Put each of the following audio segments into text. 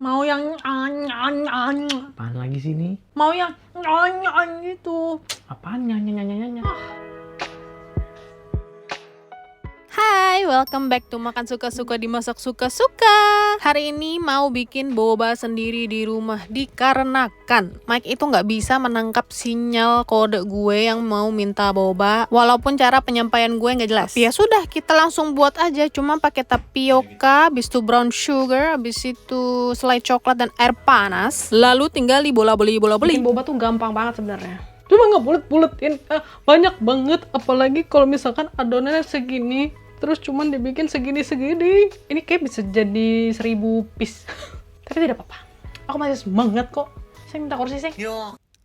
Mau yang Apaan lagi sini? mau yang gitu. Apaan nyanyi? Hai, welcome back to Makan Suka-Suka Dimasak Suka-Suka. Hari ini mau bikin boba sendiri di rumah dikarenakan Mike itu nggak bisa menangkap sinyal kode gue yang mau minta boba, walaupun cara penyampaian gue nggak jelas. Tapi ya sudah, kita langsung buat aja, cuma pakai tapioka, habis itu brown sugar, habis itu selai coklat dan air panas. Lalu tinggal dibola-boli. Bikin boba tuh gampang banget sebenarnya. Cuma nggak bulet-buletin banyak banget, apalagi kalau misalkan adonannya segini terus cuman dibikin segini. Ini kayak bisa jadi 1000 piece. Tapi tidak apa-apa. Aku masih semangat kok. Saya minta kursi, Seng.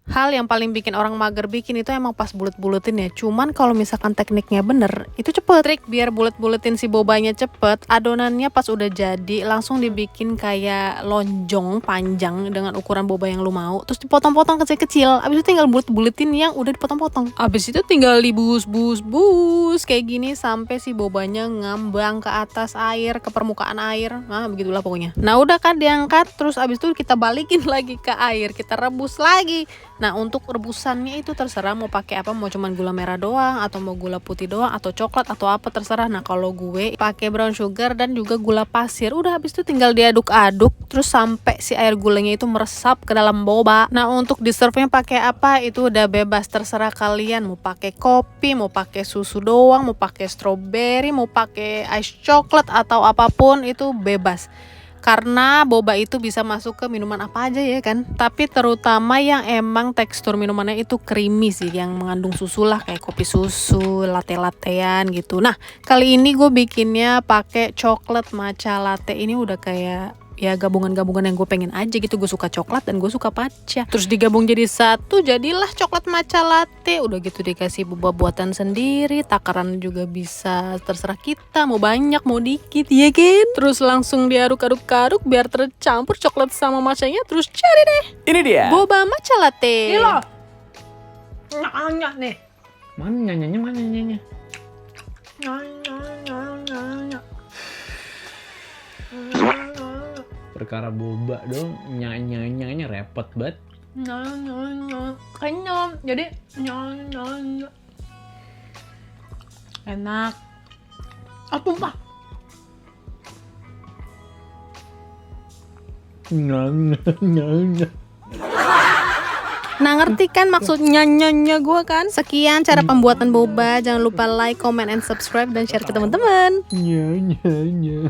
Hal yang paling bikin orang mager bikin itu emang pas bulet-buletin ya. Cuman kalau misalkan tekniknya bener, itu cepet. Trik biar bulet-buletin si bobanya cepet, adonannya pas udah jadi langsung dibikin kayak lonjong panjang dengan ukuran boba yang lu mau. Terus dipotong-potong kecil-kecil. Abis itu tinggal bulet-buletin yang udah dipotong-potong. Abis itu tinggal dibus kayak gini sampai si bobanya ngambang ke atas air, ke permukaan air. Nah begitulah pokoknya. Nah udah kan diangkat, terus abis itu kita balikin lagi ke air, kita rebus lagi. Nah untuk rebusannya itu terserah mau pakai apa, mau cuman gula merah doang atau mau gula putih doang atau coklat atau apa terserah. Nah kalau gue pakai brown sugar dan juga gula pasir. Udah habis itu tinggal diaduk-aduk terus sampai si air gulanya itu meresap ke dalam boba. Nah untuk dessert-nya pakai apa itu udah bebas, terserah kalian mau pakai kopi, mau pakai susu doang, mau pakai strawberry, mau pakai ice coklat atau apapun itu bebas. Karena boba itu bisa masuk ke minuman apa aja ya kan. Tapi terutama yang emang tekstur minumannya itu creamy sih, yang mengandung susu lah, kayak kopi susu, latte-lattean gitu. Nah kali ini gue bikinnya pakai coklat matcha latte. Ini udah kayak ya gabungan-gabungan yang gue pengen aja gitu. Gue suka coklat dan gue suka matcha, terus digabung jadi satu, jadilah coklat matcha latte. Udah gitu dikasih boba buatan sendiri, takaran juga bisa terserah kita, mau banyak mau dikit ya kan. Terus langsung diaduk-aduk biar tercampur coklat sama matchanya. Terus cari deh, Ini dia. boba matcha latte. Ini loh. Nanya nih. Mana nyanyinya? Perkara boba dong, nyanyi repot banget. Kenyam. Jadi enak. Tumpah. Nyanyi. Nah ngerti kan maksud nyanyinya gue kan. Sekian cara pembuatan boba. Jangan lupa like, comment, and subscribe dan share ke teman-teman. Nyanyi.